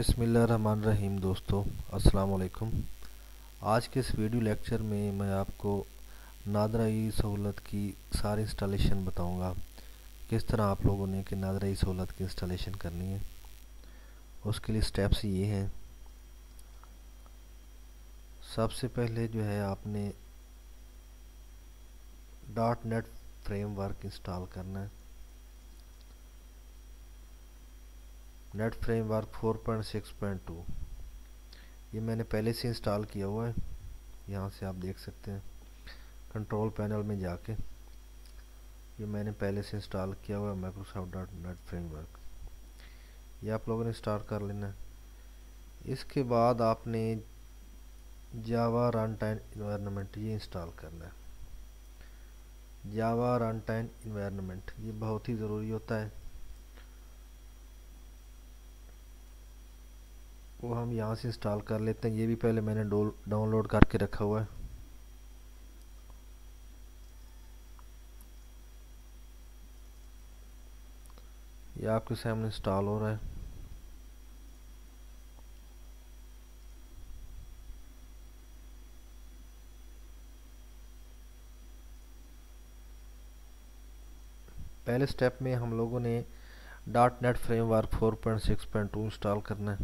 बिस्मिल्लाहिर्रहमानिर्रहीम। दोस्तों अस्सलाम वालेकुम। आज के इस वीडियो लेक्चर में मैं आपको नादरा ई सहूलत की सारी इंस्टॉलेशन बताऊंगा। किस तरह आप लोगों ने कि नादरा ई सहूलत की इंस्टॉलेशन करनी है। उसके लिए स्टेप्स ये हैं। सबसे पहले जो है आपने .NET फ्रेमवर्क इंस्टॉल करना है। नेट फ्रेमवर्क 4.6.2 ये मैंने पहले से इंस्टॉल किया हुआ है। यहाँ से आप देख सकते हैं कंट्रोल पैनल में जाके ये मैंने पहले से इंस्टॉल किया हुआ है माइक्रोसॉफ्ट .NET फ्रेमवर्क। ये आप लोगों ने इंस्टॉल कर लेना है। इसके बाद आपने जावा रन टाइम इन्वायरमेंट ये इंस्टॉल करना है। जावा रन टाइम इन्वायरमेंट ये बहुत ही ज़रूरी होता है। वो हम यहाँ से इंस्टॉल कर लेते हैं। ये भी पहले मैंने डाउनलोड करके रखा हुआ है। ये आपके सामने इंस्टॉल हो रहा है। पहले स्टेप में हम लोगों ने .NET फ्रेमवर्क 4.6.2 इंस्टॉल करना है।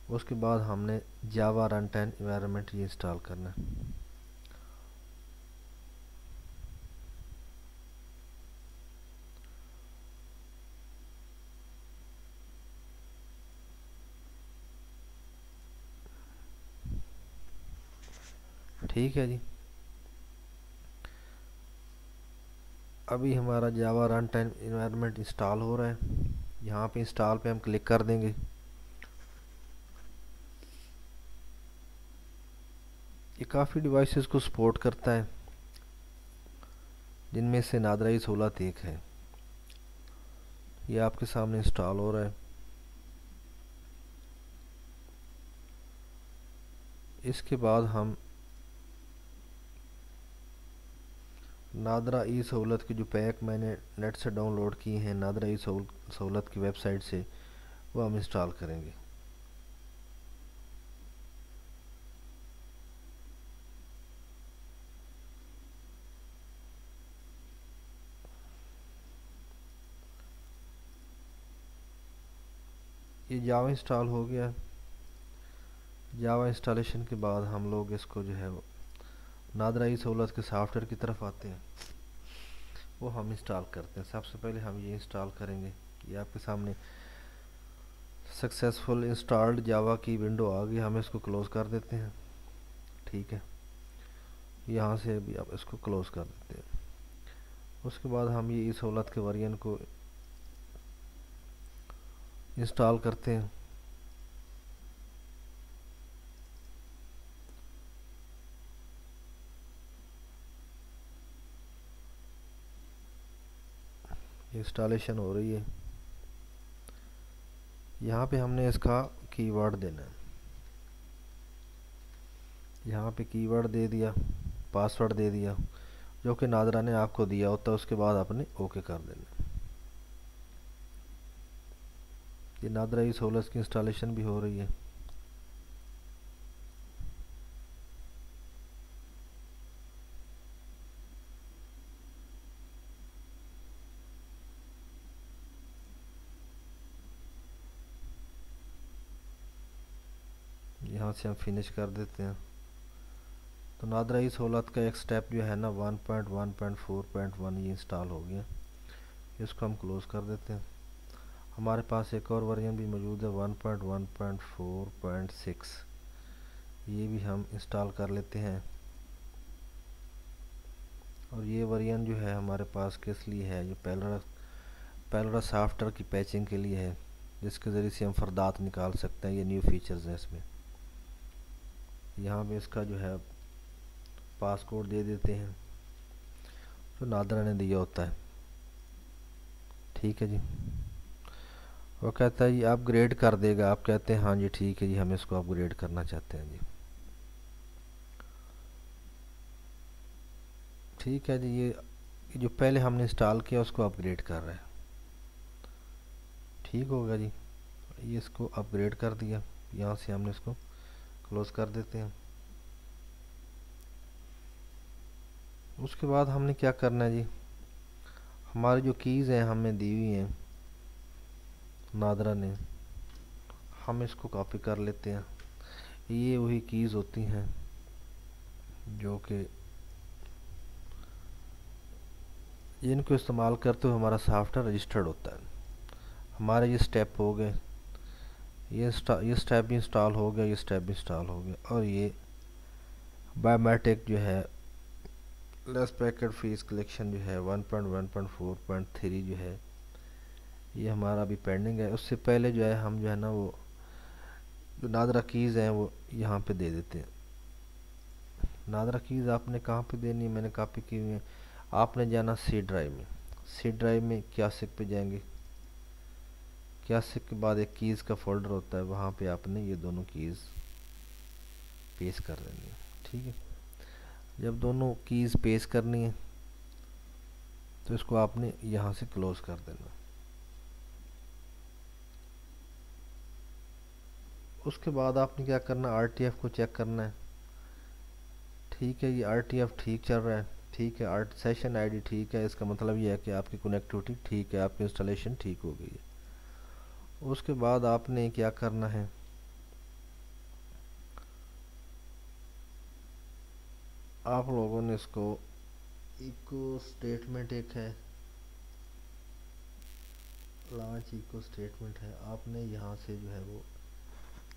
उसके बाद हमने जावा रन टाइम इन्वायरमेंट ये इंस्टॉल करना है। ठीक है जी। अभी हमारा जावा रन टाइम इन्वायरमेंट इंस्टॉल हो रहा है। यहाँ पे इंस्टॉल पे हम क्लिक कर देंगे। ये काफ़ी डिवाइसेस को सपोर्ट करता है, जिनमें से नादरा ई सहूलत एक है। ये आपके सामने इंस्टॉल हो रहा है। इसके बाद हम नादरा ई सहूलत की जो पैक मैंने नेट से डाउनलोड किए हैं नादरा ई सहूलत की वेबसाइट से, वो हम इंस्टॉल करेंगे। ये जावा इंस्टॉल हो गया। जावा इंस्टॉलेशन के बाद हम लोग इसको जो है नादरा ई सहूलत के सॉफ्टवेयर की तरफ आते हैं। वो हम इंस्टॉल करते हैं। सबसे पहले हम ये इंस्टॉल करेंगे। ये आपके सामने सक्सेसफुल इंस्टॉल्ड जावा की विंडो आ गई। हम इसको क्लोज़ कर देते हैं। ठीक है, यहाँ से भी आप इसको क्लोज़ कर देते हैं। उसके बाद हम ये ई सहूलत के वर्जन को इंस्टॉल करते हैं। इंस्टॉलेशन हो रही है। यहाँ पे हमने इसका कीवर्ड देना है। यहाँ पे कीवर्ड दे दिया, पासवर्ड दे दिया, जो कि नादरा ने आपको दिया होता है। उसके बाद आपने ओके कर देना। ये नादरा ई सहूलत की इंस्टॉलेशन भी हो रही है। यहाँ से हम फिनिश कर देते हैं। तो नादरा ई सहूलत का एक स्टेप जो है ना 1.1.4.1 ये इंस्टॉल हो गया। इसको हम क्लोज़ कर देते हैं। हमारे पास एक और वर्जन भी मौजूद है 1.1.4.6, ये भी हम इंस्टॉल कर लेते हैं। और ये वर्जन जो है हमारे पास किस लिए है, ये पैलोरा सॉफ्टवेयर की पैचिंग के लिए है, जिसके ज़रिए से हम फरदात निकाल सकते हैं। ये न्यू फीचर्स हैं इसमें। यहाँ पे इसका जो है पासकोड दे देते हैं जो नादरा ने दिया होता है। ठीक है जी। वो कहता है ये अपग्रेड कर देगा। आप कहते हैं हाँ जी ठीक है जी, हम इसको अपग्रेड करना चाहते हैं जी। ठीक है जी। ये जो पहले हमने इंस्टॉल किया उसको अपग्रेड कर रहा है। ठीक होगा जी। ये इसको अपग्रेड कर दिया, यहाँ से हमने इसको क्लोज कर देते हैं। उसके बाद हमने क्या करना है जी, हमारी जो कीज़ हैं हमें दी हुई हैं नादरा ने, हम इसको कॉपी कर लेते हैं। ये वही कीज़ होती हैं जो कि इनको इस्तेमाल करते हुए हमारा सॉफ्टवेयर रजिस्टर्ड होता है। हमारे ये स्टेप हो गए, ये स्टेप भी इंस्टॉल हो गया, ये स्टेप भी इंस्टॉल हो गया, और ये बायोमेट्रिक जो है लेस पैकेट फीस कलेक्शन जो है 1.1.4.3 जो है ये हमारा अभी पेंडिंग है। उससे पहले जो है हम जो है ना वो जो नादरा कीज़ हैं वो यहाँ पे दे देते हैं। नादरा कीज़ आपने कहाँ पे देनी है, मैंने कॉपी की हुई है। आपने जाना सी ड्राइव में, सी ड्राइव में क्यासिक पे जाएंगे, क्यासिक के बाद एक कीज़ का फोल्डर होता है, वहाँ पे आपने ये दोनों कीज़ पेस्ट कर देनी है। ठीक है, जब दोनों कीज़ पेस्ट करनी है तो इसको आपने यहाँ से क्लोज कर देना। उसके बाद आपने क्या करना, आरटीएफ को चेक करना है। ठीक है, ये आरटीएफ ठीक चल रहा है, ठीक है, आर्ट सेशन आईडी ठीक है, इसका मतलब ये है कि आपकी कनेक्टिविटी ठीक है, आपकी इंस्टॉलेशन ठीक हो गई है। उसके बाद आपने क्या करना है, आप लोगों ने इसको इको स्टेटमेंट एक है, लॉन्च इको स्टेटमेंट है, आपने यहाँ से जो है वो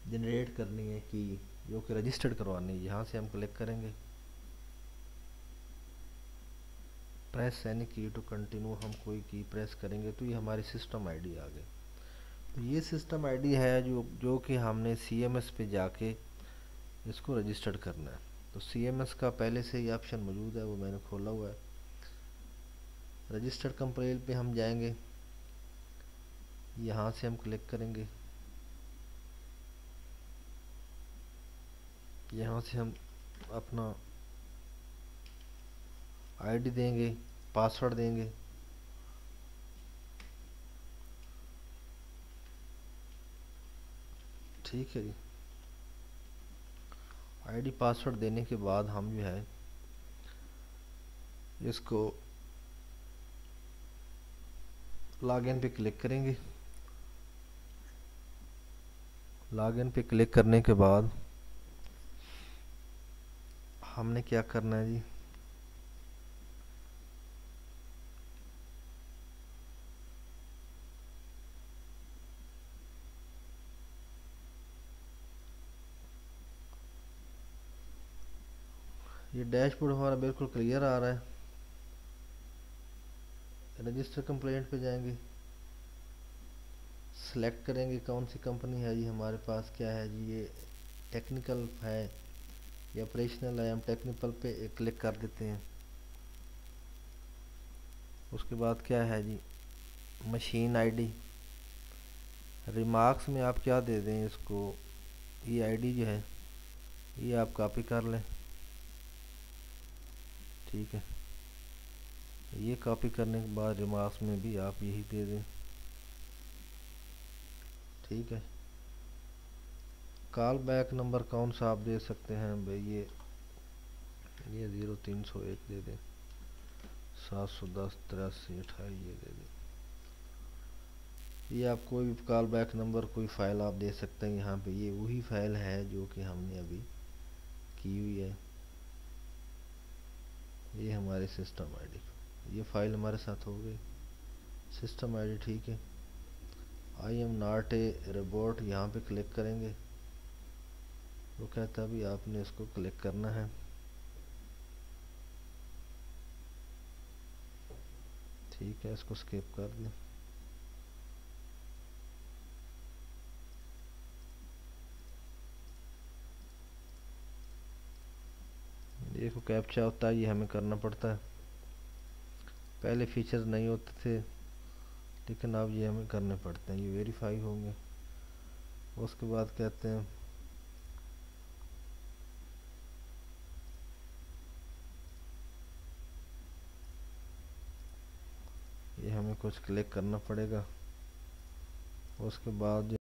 जनरेट करनी है की, जो कि रजिस्टर्ड करवानी है। यहाँ से हम क्लिक करेंगे, प्रेस एनी की टू कंटिन्यू, हम कोई की प्रेस करेंगे तो ये हमारी सिस्टम आईडी आ गई। तो ये सिस्टम आईडी है जो कि हमने सीएमएस पे जाके इसको रजिस्टर्ड करना है। तो सीएमएस का पहले से ही ऑप्शन मौजूद है, वो मैंने खोला हुआ है। रजिस्टर्ड कंप्लेल पे हम जाएंगे, यहाँ से हम क्लिक करेंगे, यहाँ से हम अपना आईडी देंगे, पासवर्ड देंगे। ठीक है जी, आईडी पासवर्ड देने के बाद हम जो है इसको लॉगिन पे क्लिक करेंगे। लॉगिन पे क्लिक करने के बाद हमने क्या करना है जी, ये डैशबोर्ड हमारा बिल्कुल क्लियर आ रहा है। रजिस्टर कंप्लेंट पे जाएंगे, सेलेक्ट करेंगे कौन सी कंपनी है जी हमारे पास, क्या है जी, ये टेक्निकल है या ऑपरेशनल है, हम टेक्निकल पे क्लिक कर देते हैं। उसके बाद क्या है जी, मशीन आईडी, रिमार्क्स में आप क्या दे दें इसको, ये आईडी जो है ये आप कॉपी कर लें। ठीक है, ये कॉपी करने के बाद रिमार्क्स में भी आप यही दे दें। ठीक है, कॉल बैक नंबर कौन सा आप दे सकते हैं भाई, ये 0301 दे दें, 710 83 28 ये दे दें। ये आप कोई भी कॉल बैक नंबर, कोई फ़ाइल आप दे सकते हैं यहाँ पे। ये वही फ़ाइल है जो कि हमने अभी की हुई है, ये हमारे सिस्टम आईडी, ये फ़ाइल हमारे साथ हो गई। सिस्टम आईडी ठीक है, I am not a robot, यहाँ पे क्लिक करेंगे, वो कहता है भी आपने इसको क्लिक करना है। ठीक है, इसको स्किप कर दें। देखो कैप्चा होता है, ये हमें करना पड़ता है, पहले फीचर्स नहीं होते थे लेकिन अब ये हमें करने पड़ते हैं, ये वेरीफाई होंगे। उसके बाद कहते हैं ये हमें कुछ क्लिक करना पड़ेगा। उसके बाद